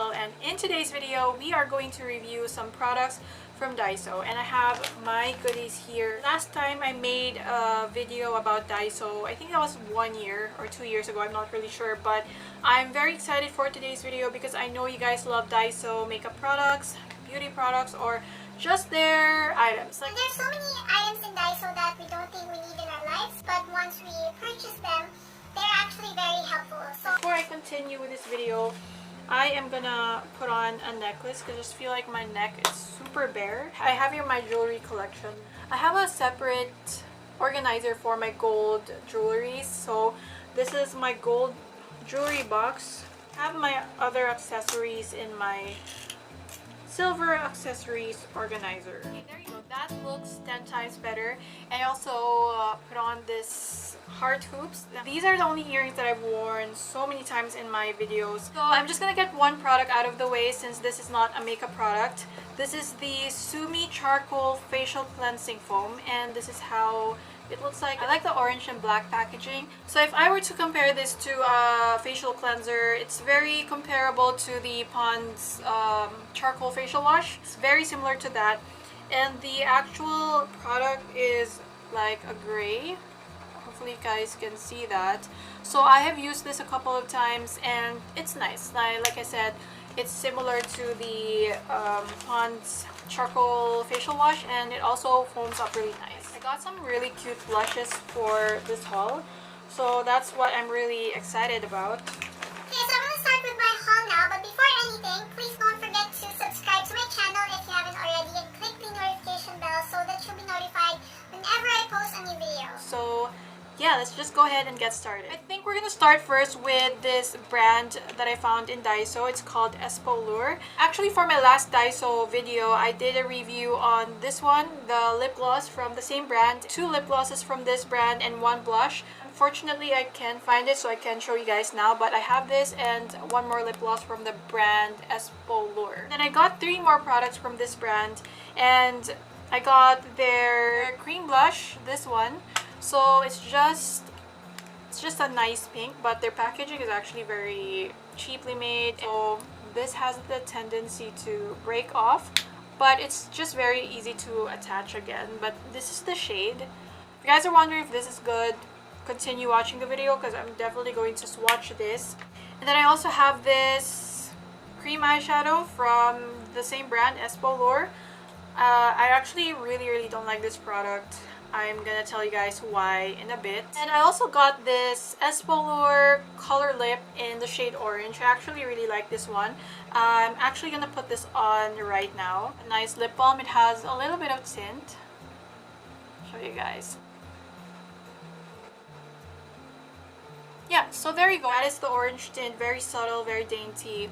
channel, and in today's video we are going to review some products from DAISO, and I have my goodies here. Last time I made a video about DAISO, I think that was 1 year or 2 years ago, I'm not really sure, but I'm very excited for today's video because I know you guys love DAISO makeup products, beauty products, or just their items. And there's so many items in DAISO that we don't think we need in our lives, but once we purchase them, they're actually very helpful. So before I continue with this video, I am gonna put on a necklace because I just feel like my neck is super bare. I have here my jewelry collection. I have a separate organizer for my gold jewelry. So this is my gold jewelry box. I have my other accessories in my silver accessories organizer. Okay, there you go. That looks 10 times better. And I also put on this heart hoops. These are the only earrings that I've worn so many times in my videos. So I'm just gonna get one product out of the way since this is not a makeup product. This is the Sumi Charcoal Facial Cleansing Foam, and this is how it looks like. I like the orange and black packaging. So if I were to compare this to a facial cleanser, it's very comparable to the Pond's charcoal facial wash. It's very similar to that. And the actual product is like a gray. Hopefully you guys can see that. So I have used this a couple of times and it's nice. Like I said, it's similar to the Pond's charcoal facial wash, and it also foams up really nice. I got some really cute blushes for this haul, so that's what I'm really excited about. okay, so I'm gonna start with my haul now, but before anything, please don't forget to subscribe to my channel if you haven't already, and click the notification bell so that you'll be notified whenever I post a new video. So yeah, let's just go ahead and get started. I think we're gonna start first with this brand that I found in DAISO. It's called Espalor. Actually, for my last DAISO video, I did a review on this one, the lip gloss from the same brand. 2 lip glosses from this brand and 1 blush. Unfortunately, I can't find it, so I can't show you guys now, but I have this and 1 more lip gloss from the brand Espalor. Then I got 3 more products from this brand, and I got their cream blush, this one. So it's just a nice pink, but their packaging is actually very cheaply made. So this has the tendency to break off, but it's just very easy to attach again. But this is the shade. If you guys are wondering if this is good, continue watching the video because I'm definitely going to swatch this. And then I also have this cream eyeshadow from the same brand, Espalor. I actually really don't like this product. I'm gonna tell you guys why in a bit. And I also got this Espalor color lip in the shade orange. I actually really like this one. I'm actually gonna put this on right now. A nice lip balm. It has a little bit of tint. Show you guys. Yeah, so there you go. That is the orange tint. Very subtle, very dainty.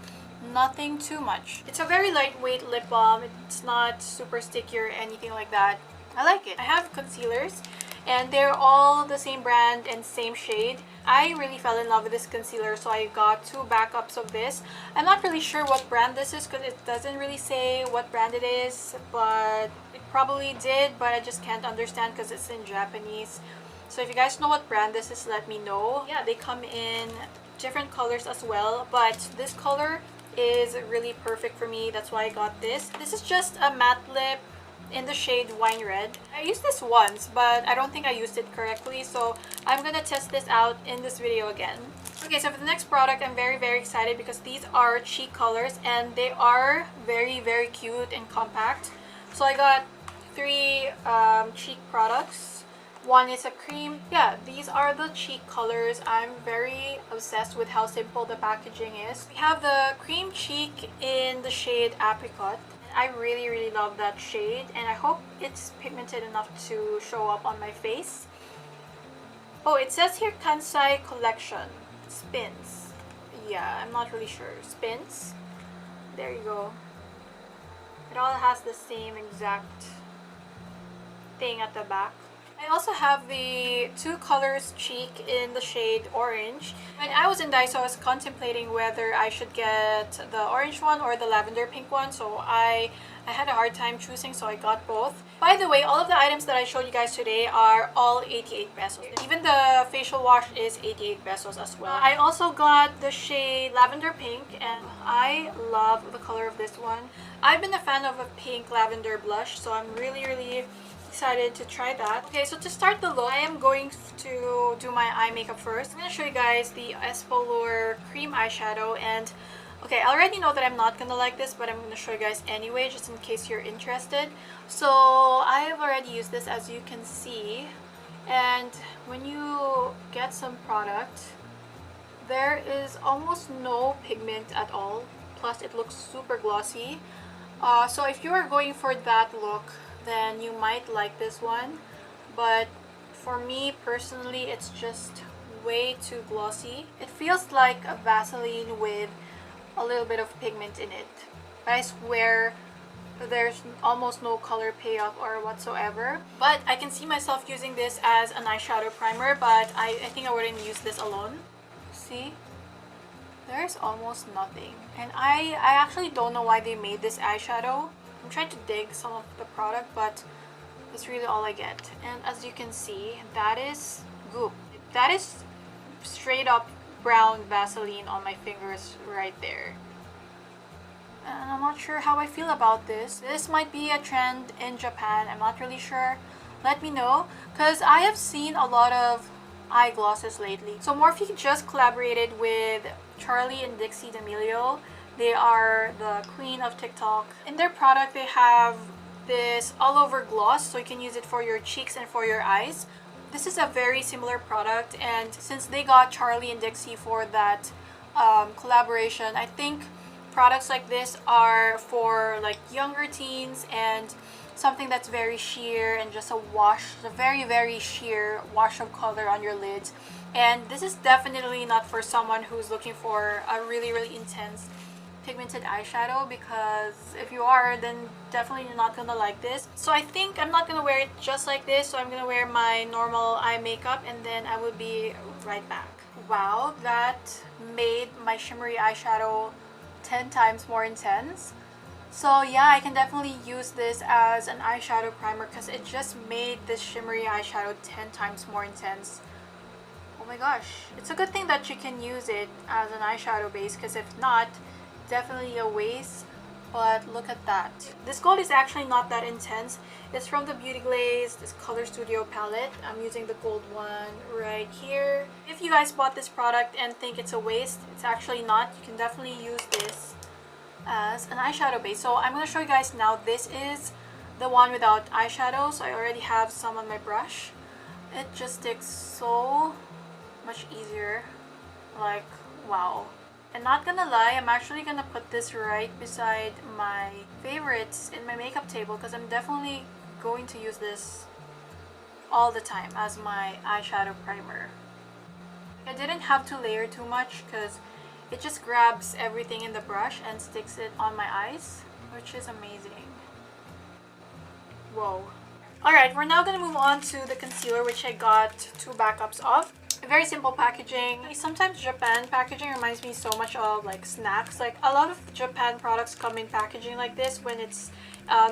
Nothing too much. It's a very lightweight lip balm. It's not super sticky or anything like that. I like it. I have concealers and they're all the same brand and same shade. I really fell in love with this concealer, so I got 2 backups of this. I'm not really sure what brand this is because it doesn't really say what brand it is, but it probably did, but I just can't understand because it's in Japanese. So if you guys know what brand this is, let me know. Yeah, they come in different colors as well, but this color is really perfect for me. That's why I got this. This is just a matte lip in the shade Wine Red. I used this once, but I don't think I used it correctly, so I'm gonna test this out in this video again. Okay, so for the next product, I'm very excited because these are cheek colors and they are very cute and compact. So I got 3 cheek products. One is a cream. Yeah, these are the cheek colors. I'm very obsessed with how simple the packaging is. We have the cream cheek in the shade Apricot. I really love that shade, and I hope it's pigmented enough to show up on my face. Oh, it says here Kansai Collection. Spins. Yeah, I'm not really sure. Spins. There you go. It all has the same exact thing at the back. I also have the two colors cheek in the shade orange. When I was in DAISO, I was contemplating whether I should get the orange one or the lavender pink one. So I had a hard time choosing, so I got both. By the way, all of the items that I showed you guys today are all 88 pesos. Even the facial wash is 88 pesos as well. I also got the shade lavender pink, and I love the color of this one. I've been a fan of a pink lavender blush, so I'm really excited to try that. Okay, so to start the look, I am going to do my eye makeup first. I'm going to show you guys the Espalor cream eyeshadow, and okay, I already know that I'm not gonna like this, but I'm gonna show you guys anyway, just in case you're interested. So I have already used this, as you can see, and when you get some product, there is almost no pigment at all, plus it looks super glossy. So if you are going for that look, then you might like this one, but for me personally, it's just way too glossy. It feels like a Vaseline with a little bit of pigment in it, but I swear there's almost no color payoff or whatsoever. But I can see myself using this as an eyeshadow primer, but I think I wouldn't use this alone. See, there's almost nothing, and I actually don't know why they made this eyeshadow. I'm trying to dig some of the product, but that's really all I get. And as you can see, that is goop. That is straight up brown Vaseline on my fingers right there. And I'm not sure how I feel about this. This might be a trend in Japan. I'm not really sure. Let me know, because I have seen a lot of eye glosses lately. So Morphe just collaborated with Charli and Dixie D'Amelio. They are the queen of TikTok. In their product, they have this all over gloss, so you can use it for your cheeks and for your eyes. This is a very similar product, and since they got Charli and Dixie for that collaboration, I think products like this are for like younger teens and something that's very sheer and just a wash, a very sheer wash of color on your lids. And this is definitely not for someone who's looking for a really intense pigmented eyeshadow, because if you are, then definitely you're not gonna like this. So I think I'm not gonna wear it just like this, so I'm gonna wear my normal eye makeup and then I will be right back. Wow, that made my shimmery eyeshadow 10 times more intense. So yeah, I can definitely use this as an eyeshadow primer because it just made this shimmery eyeshadow 10 times more intense. Oh my gosh, it's a good thing that you can use it as an eyeshadow base, because if not, definitely a waste. But look at that. This gold is actually not that intense. It's from the Beauty Glaze, this Color Studio palette. I'm using the gold one right here. If you guys bought this product and think it's a waste, it's actually not. You can definitely use this as an eyeshadow base. So I'm going to show you guys now. This is the one without eyeshadow, so I already have some on my brush. It just sticks so much easier. Like, wow. And not gonna lie, I'm actually gonna put this right beside my favorites in my makeup table, because I'm definitely going to use this all the time as my eyeshadow primer. I didn't have to layer too much because it just grabs everything in the brush and sticks it on my eyes, which is amazing. Whoa. Alright, we're now gonna move on to the concealer, which I got 2 backups of. Very simple packaging. Sometimes Japan packaging reminds me so much of like snacks. Like a lot of Japan products come in packaging like this when it's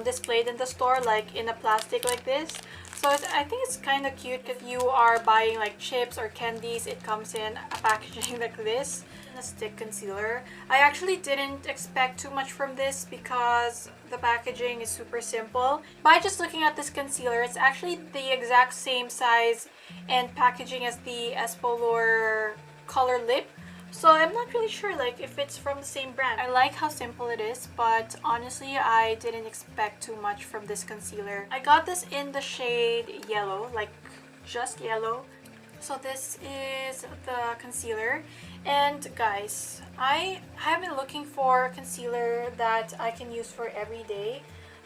displayed in the store, like in a plastic like this. So I think it's kind of cute if you are buying like chips or candies. It comes in a packaging like this. A stick concealer. I actually didn't expect too much from this because the packaging is super simple. By just looking at this concealer, it's actually the exact same size and packaging as the Espalor Color Lip. So I'm not really sure like if it's from the same brand. I like how simple it is, but honestly I didn't expect too much from this concealer. I got this in the shade yellow, like just yellow. So this is the concealer. And guys, I have been looking for concealer that I can use for every day,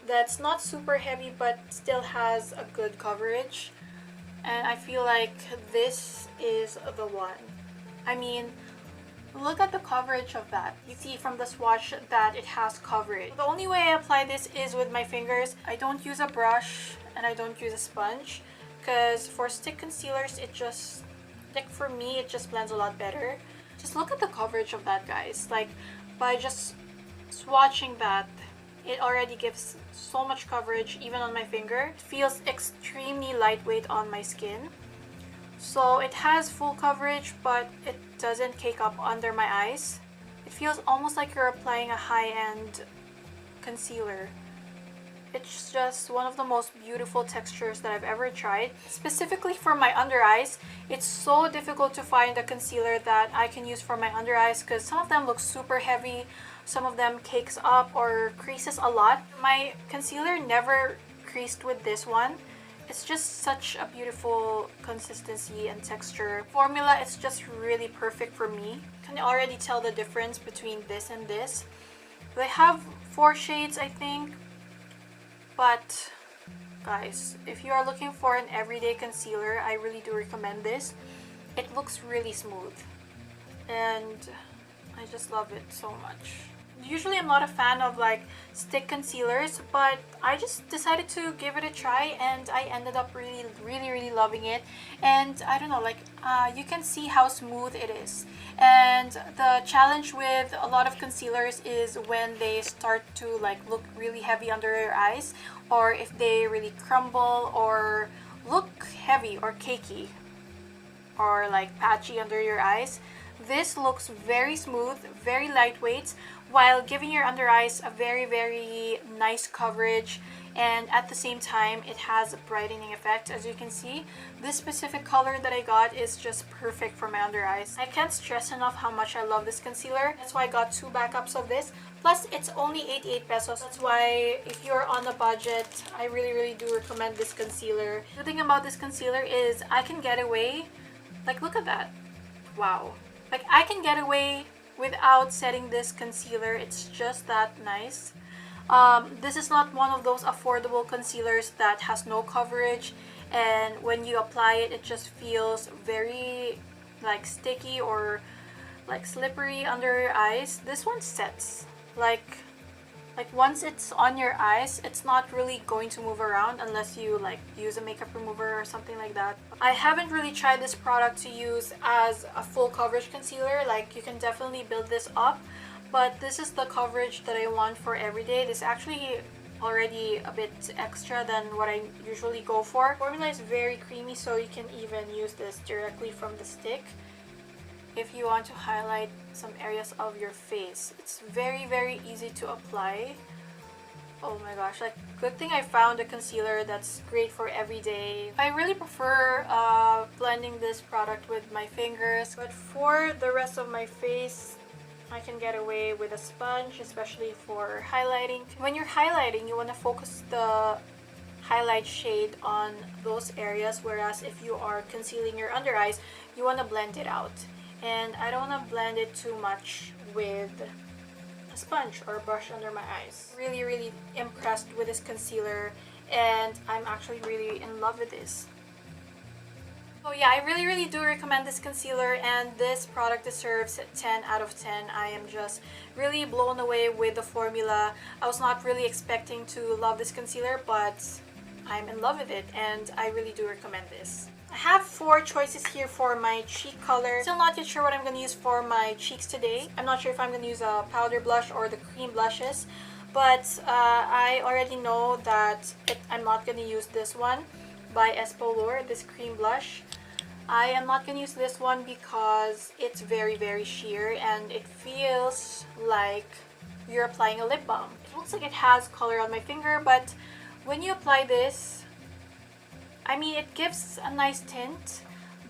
that's not super heavy but still has a good coverage. And I feel like this is the one. I mean, look at the coverage of that. You see from the swatch that it has coverage. The only way I apply this is with my fingers. I don't use a brush and I don't use a sponge because for stick concealers, it just, like for me, it just blends a lot better. Just look at the coverage of that, guys. Like, by just swatching that, it already gives so much coverage even on my finger. It feels extremely lightweight on my skin. So it has full coverage, but it doesn't cake up under my eyes. It feels almost like you're applying a high-end concealer. It's just one of the most beautiful textures that I've ever tried. Specifically for my under eyes, it's so difficult to find a concealer that I can use for my under eyes because some of them look super heavy, some of them cakes up or creases a lot. My concealer never creased with this one. It's just such a beautiful consistency and texture. Formula is just really perfect for me. You can already tell the difference between this and this. They have 4 shades, I think. But guys, if you are looking for an everyday concealer, I really do recommend this. It looks really smooth and I just love it so much. Usually I'm not a fan of like stick concealers, but I just decided to give it a try and I ended up really loving it. And I don't know, like you can see how smooth it is. And the challenge with a lot of concealers is when they start to like look really heavy under your eyes, or if they really crumble or look heavy or cakey or like patchy under your eyes. This looks very smooth, very lightweight, while giving your under eyes a very nice coverage, and at the same time it has a brightening effect. As you can see, this specific color that I got is just perfect for my under eyes. I can't stress enough how much I love this concealer. That's why I got 2 backups of this. Plus, it's only 88 pesos. That's why if you're on a budget, I really do recommend this concealer. The thing about this concealer is I can get away, like look at that. Wow. Like I can get away without setting this concealer. It's just that nice. This is not one of those affordable concealers that has no coverage, and when you apply it, it just feels very like sticky or like slippery under your eyes. This one sets. Like once it's on your eyes, it's not really going to move around unless you like use a makeup remover or something like that. I haven't really tried this product to use as a full coverage concealer. Like you can definitely build this up, but this is the coverage that I want for everyday. This is actually already a bit extra than what I usually go for. The formula is very creamy, so you can even use this directly from the stick if you want to highlight some areas of your face. It's very easy to apply. Oh my gosh, like good thing I found a concealer that's great for every day. I really prefer blending this product with my fingers, but for the rest of my face, I can get away with a sponge, especially for highlighting. When you're highlighting, you want to focus the highlight shade on those areas, whereas if you are concealing your under eyes, you want to blend it out. And I don't want to blend it too much with a sponge or a brush under my eyes. Really impressed with this concealer, and I'm actually really in love with this. So yeah, I really do recommend this concealer, and this product deserves 10 out of 10. I am just really blown away with the formula. I was not really expecting to love this concealer, but I'm in love with it, and I really do recommend this. I have 4 choices here for my cheek color. Still not yet sure what I'm going to use for my cheeks today. I'm not sure if I'm going to use a powder blush or the cream blushes, but I already know that I'm not going to use this one by Espalor, this cream blush. I am not going to use this one because it's very sheer and it feels like you're applying a lip balm. It looks like it has color on my finger, but when you apply this, I mean, it gives a nice tint,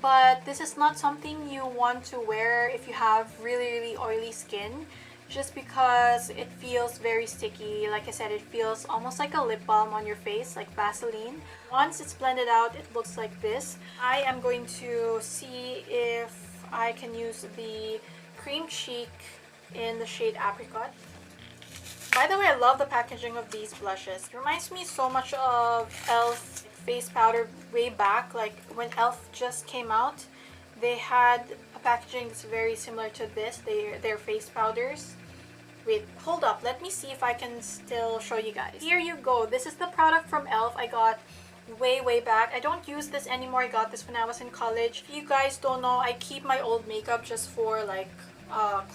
but this is not something you want to wear if you have really oily skin, just because it feels very sticky. Like I said, it feels almost like a lip balm on your face, like Vaseline. Once it's blended out, it looks like this. I am going to see if I can use the cream cheek in the shade Apricot. By the way, I love the packaging of these blushes. It reminds me so much of e.l.f. face powder way back, like when e.l.f. just came out. They had a packaging that's very similar to this. They're face powders. Wait, hold up. Let me see if I can still show you guys. Here you go. This is the product from e.l.f. I got way back. I don't use this anymore. I got this when I was in college. If you guys don't know, I keep my old makeup just for like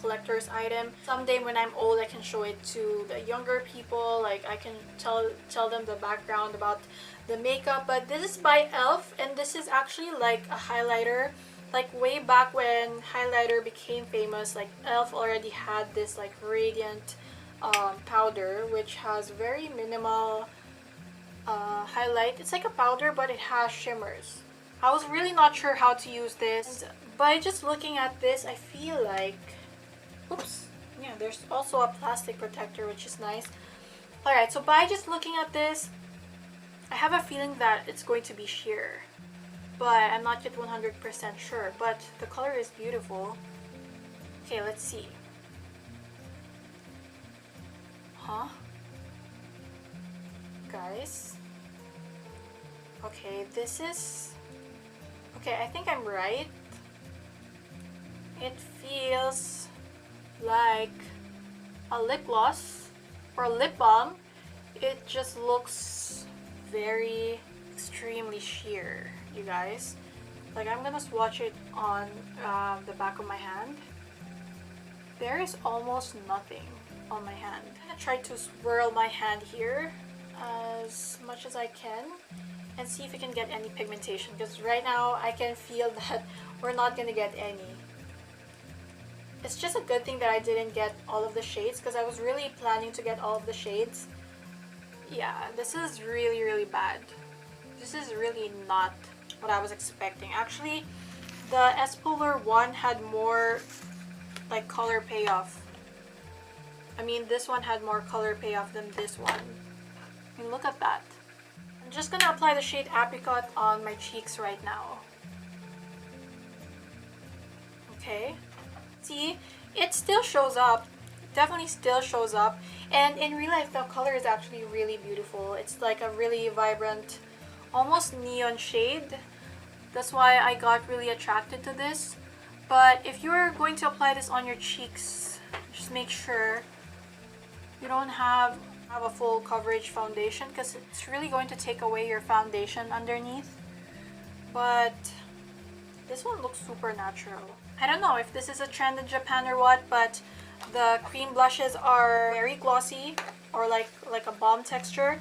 collector's item. Someday when I'm old, I can show it to the younger people. Like I can tell them the background about the makeup. But this is by ELF, and this is actually like a highlighter. Like way back when highlighter became famous, like ELF already had this like radiant powder which has very minimal highlight. It's like a powder but it has shimmers. I was really not sure how to use this. By just looking at this, I feel like, oops, yeah, there's also a plastic protector which is nice. Alright, so by just looking at this, I have a feeling that it's going to be sheer, but I'm not yet 100% sure. But the color is beautiful. Okay, let's see. Huh? Guys? Okay, this is... Okay, I think I'm right. It feels like a lip gloss or a lip balm. It just looks very extremely sheer, you guys. Like, I'm gonna swatch it on the back of my hand. There is almost nothing on my hand. I'm gonna try to swirl my hand here as much as I can and see if we can get any pigmentation, because right now I can feel that we're not gonna get any. It's just a good thing that I didn't get all of the shades, because I was really planning to get all of the shades. Yeah, this is really bad. This is really not what I was expecting. Actually, the Espalor one had more like color payoff. I mean, this one had more color payoff than this one. I mean, look at that. I'm just gonna apply the shade Apricot on my cheeks right now. Okay. See, it still shows up. Definitely still shows up. And in real life, the color is actually really beautiful. It's like a really vibrant, almost neon shade. That's why I got really attracted to this. But if you're going to apply this on your cheeks, just make sure you don't have a full coverage foundation, because it's really going to take away your foundation underneath. But this one looks super natural. I don't know if this is a trend in Japan or what, but the cream blushes are very glossy or like a balm texture.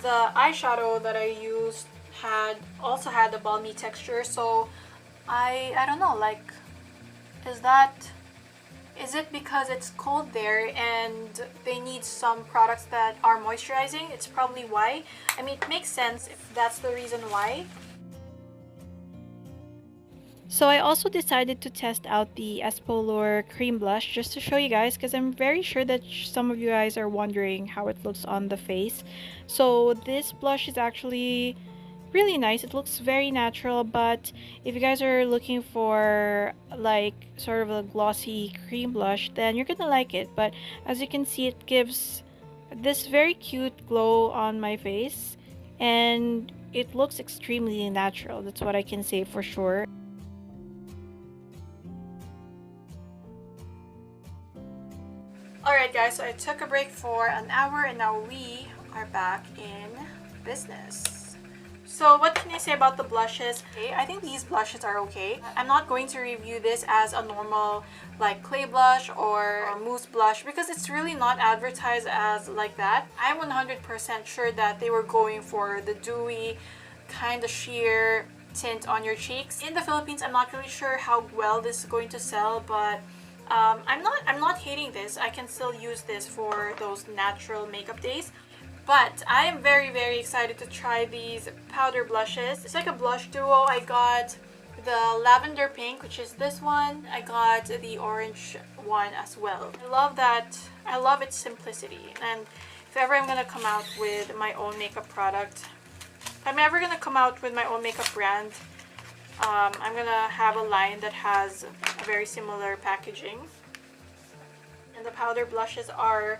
The eyeshadow that I used also had a balmy texture, so I don't know, like, is it because it's cold there and they need some products that are moisturizing? It's probably why. I mean, it makes sense if that's the reason why. So I also decided to test out the Espalor cream blush just to show you guys, because I'm very sure that some of you guys are wondering how it looks on the face. So this blush is actually really nice. It looks very natural, but if you guys are looking for like sort of a glossy cream blush, then you're gonna like it. But as you can see, it gives this very cute glow on my face and it looks extremely natural. That's what I can say for sure. Alright guys, so I took a break for an hour and now we are back in business. So what can I say about the blushes? Okay, I think these blushes are okay. I'm not going to review this as a normal like clay blush or mousse blush, because it's really not advertised as like that. I'm 100% sure that they were going for the dewy, kind of sheer tint on your cheeks. In the Philippines, I'm not really sure how well this is going to sell, but I'm not hating this. I can still use this for those natural makeup days. But I am very excited to try these powder blushes. It's like a blush duo. I got the lavender pink, which is this one. I got the orange one as well. I love that. I love its simplicity. And if ever I'm gonna come out with my own makeup product, if I'm ever gonna come out with my own makeup brand, I'm gonna have a line that has a very similar packaging. And the powder blushes are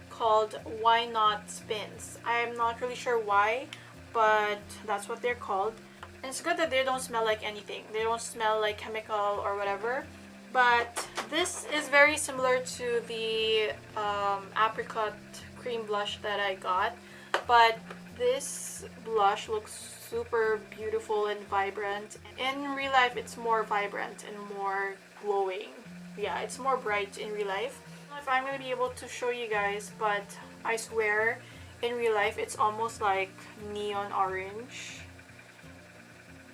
called Why Not Spins. I'm not really sure why, but that's what they're called. And it's good that they don't smell like anything. They don't smell like chemical or whatever. But this is very similar to the apricot cream blush that I got. But this blush looks super beautiful and vibrant. In real life, it's more vibrant and more glowing. Yeah, it's more bright in real life. I don't know if I'm gonna be able to show you guys, but I swear in real life it's almost like neon orange.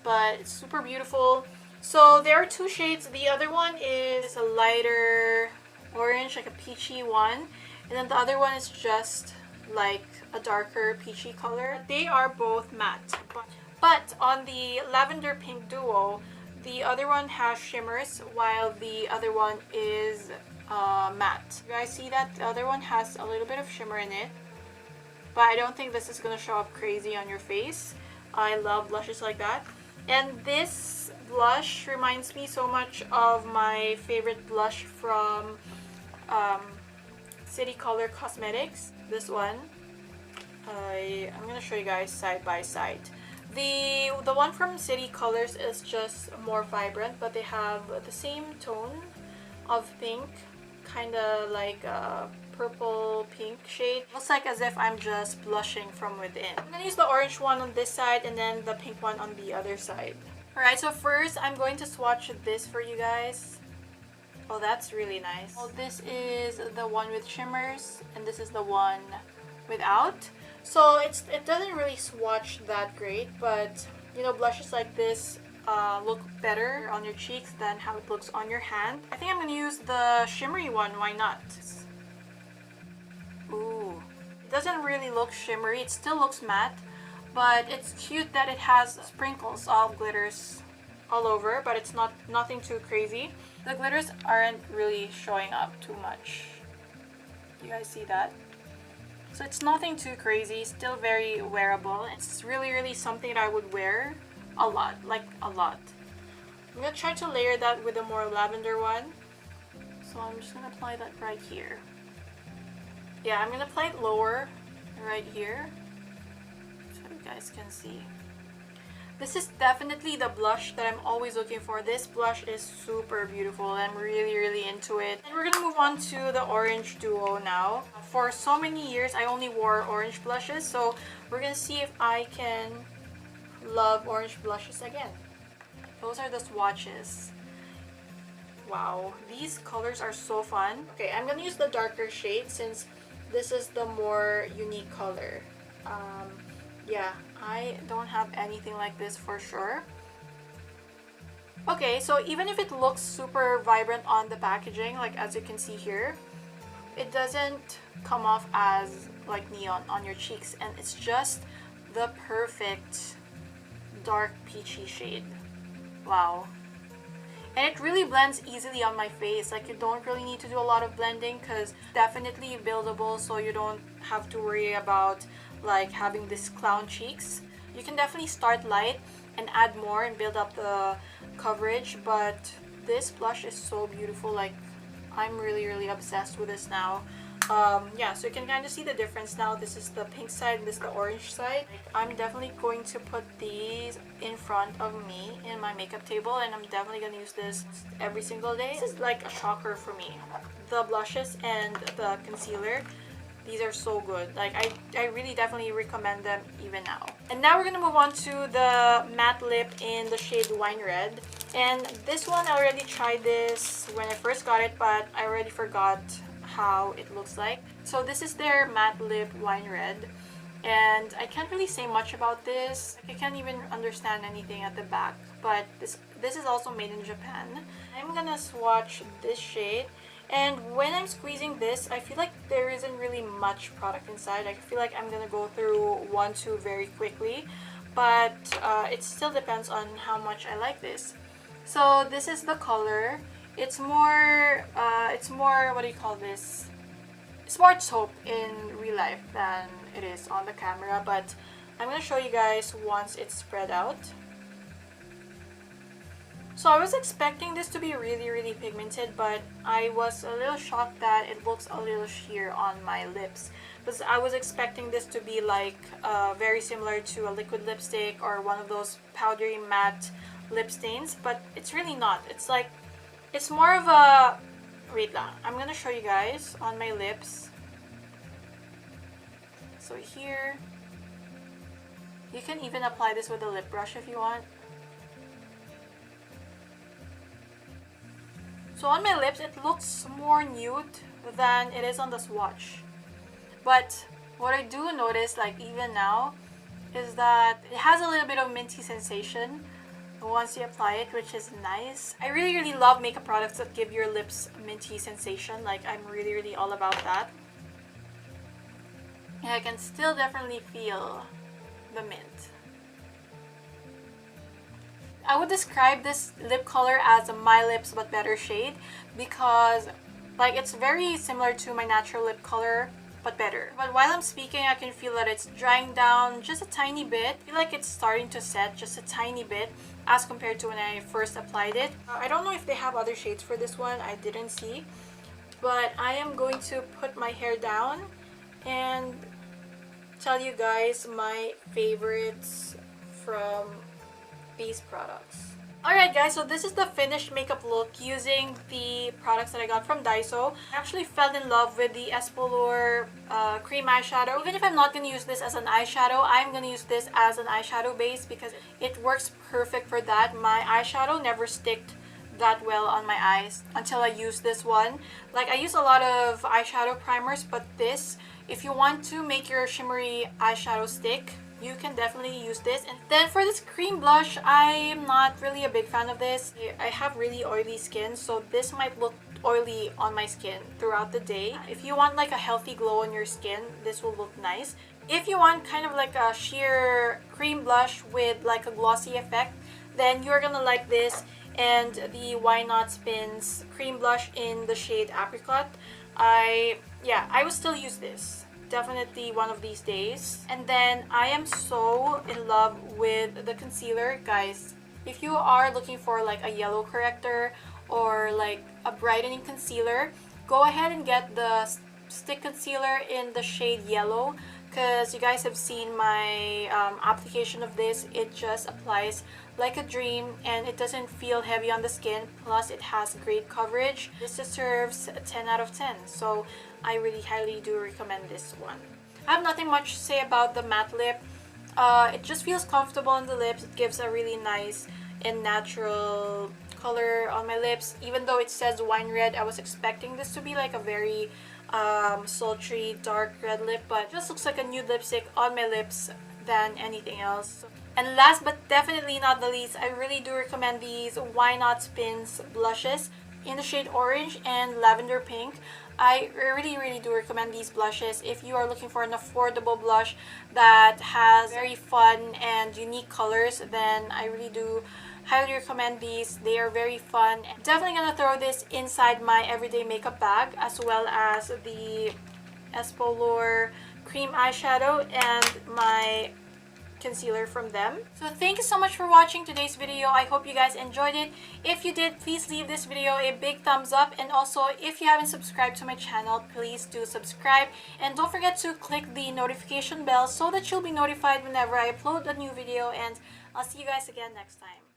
But it's super beautiful. So there are two shades. The other one is a lighter orange, like a peachy one. And then the other one is just like a darker peachy color. They are both matte. But on the lavender pink duo, the other one has shimmers while the other one is matte. You guys see that? The other one has a little bit of shimmer in it. But I don't think this is going to show up crazy on your face. I love blushes like that. And this blush reminds me so much of my favorite blush from City Color Cosmetics. This one. I'm going to show you guys side by side. The one from City Colors is just more vibrant, but they have the same tone of pink, kind of like a purple pink shade. Looks like as if I'm just blushing from within. I'm going to use the orange one on this side and then the pink one on the other side. Alright, so first I'm going to swatch this for you guys. Oh, that's really nice. So this is the one with shimmers and this is the one without. So it doesn't really swatch that great, but you know, blushes like this look better on your cheeks than how it looks on your hand. I think I'm going to use the shimmery one, why not? Ooh, it doesn't really look shimmery, it still looks matte, but it's cute that it has sprinkles of glitters all over, but it's nothing too crazy. The glitters aren't really showing up too much. You guys see that? So it's nothing too crazy, still very wearable. It's really something that I would wear a lot, like a lot. I'm gonna try to layer that with a more lavender one. So I'm just gonna apply that right here. Yeah, I'm gonna apply it lower right here so you guys can see. This is definitely the blush that I'm always looking for. This blush is super beautiful. I'm really into it. And we're gonna move on to the orange duo now. For so many years, I only wore orange blushes, so we're gonna see if I can love orange blushes again. Those are the swatches. Wow, these colors are so fun. Okay, I'm gonna use the darker shade since this is the more unique color. Yeah, I don't have anything like this for sure. Okay, so even if it looks super vibrant on the packaging, like as you can see here, it doesn't come off as like neon on your cheeks, and it's just the perfect dark peachy shade. Wow. And it really blends easily on my face. Like you don't really need to do a lot of blending because it's definitely buildable, so you don't have to worry about like having this clown cheeks. You can definitely start light and add more and build up the coverage, but this blush is so beautiful. Like I'm really obsessed with this now. Yeah, so you can kind of see the difference now. This is the pink side and this is the orange side. I'm definitely going to put these in front of me in my makeup table, and I'm definitely going to use this every single day. This is like a shocker for me. The blushes and the concealer, these are so good. Like I really definitely recommend them even now. And now we're gonna move on to the matte lip in the shade Wine Red. And this one, I already tried this when I first got it, but I already forgot how it looks like. So this is their matte lip Wine Red. And I can't really say much about this. I can't even understand anything at the back. But this is also made in Japan. I'm gonna swatch this shade. And when I'm squeezing this, I feel like there isn't really much product inside. I feel like I'm gonna go through 1-2 very quickly, but it still depends on how much I like this. So this is the color. It's more, what do you call this? It's more taupe in real life than it is on the camera, but I'm gonna show you guys once it's spread out. So I was expecting this to be really pigmented, but I was a little shocked that it looks a little sheer on my lips. Because I was expecting this to be like very similar to a liquid lipstick or one of those powdery matte lip stains, but it's really not. It's like, it's more of a, wait lang, I'm gonna show you guys on my lips. So here, You can even apply this with a lip brush if you want. So on my lips, it looks more nude than it is on the swatch. But what I do notice, like even now, is that it has a little bit of minty sensation once you apply it, which is nice. I really love makeup products that give your lips a minty sensation. Like, I'm really all about that. And I can still definitely feel the mint. I would describe this lip color as a My Lips but better shade because like it's very similar to my natural lip color but better. But while I'm speaking, I can feel that it's drying down just a tiny bit. I feel like it's starting to set just a tiny bit as compared to when I first applied it. I don't know if they have other shades for this one. I didn't see. But I am going to put my hair down and tell you guys my favorites from these products. Alright guys, so this is the finished makeup look using the products that I got from DAISO. I actually fell in love with the Espalor cream eyeshadow. Even if I'm not going to use this as an eyeshadow, I'm going to use this as an eyeshadow base because it works perfect for that. My eyeshadow never sticked that well on my eyes until I use this one. Like, I use a lot of eyeshadow primers, but this, if you want to make your shimmery eyeshadow stick, you can definitely use this. And then for this cream blush, I am not really a big fan of this. I have really oily skin, so this might look oily on my skin throughout the day. If you want like a healthy glow on your skin, this will look nice. If you want kind of like a sheer cream blush with like a glossy effect, then you're gonna like this and the Why Not Spins cream blush in the shade Apricot. I will still use this. Definitely one of these days. And then I am so in love with the concealer. Guys, if you are looking for like a yellow corrector or like a brightening concealer, go ahead and get the stick concealer in the shade Yellow, because you guys have seen my application of this. It just applies like a dream and it doesn't feel heavy on the skin, plus it has great coverage. This deserves a 10 out of 10, so I really highly do recommend this one. I have nothing much to say about the matte lip. It just feels comfortable on the lips. It gives a really nice and natural color on my lips. Even though it says wine red, I was expecting this to be like a very sultry dark red lip, but it just looks like a nude lipstick on my lips than anything else. And last but definitely not the least, I really do recommend these Why Not Spins blushes in the shade Orange and Lavender Pink. I really do recommend these blushes if you are looking for an affordable blush that has very fun and unique colors. Then I really do highly recommend these. They are very fun. Definitely gonna throw this inside my everyday makeup bag, as well as the Espalor cream eyeshadow and my concealer from them. So thank you so much for watching today's video. I hope you guys enjoyed it. If you did, please leave this video a big thumbs up, and also if you haven't subscribed to my channel, please do subscribe, and don't forget to click the notification bell so that you'll be notified whenever I upload a new video. And I'll see you guys again next time.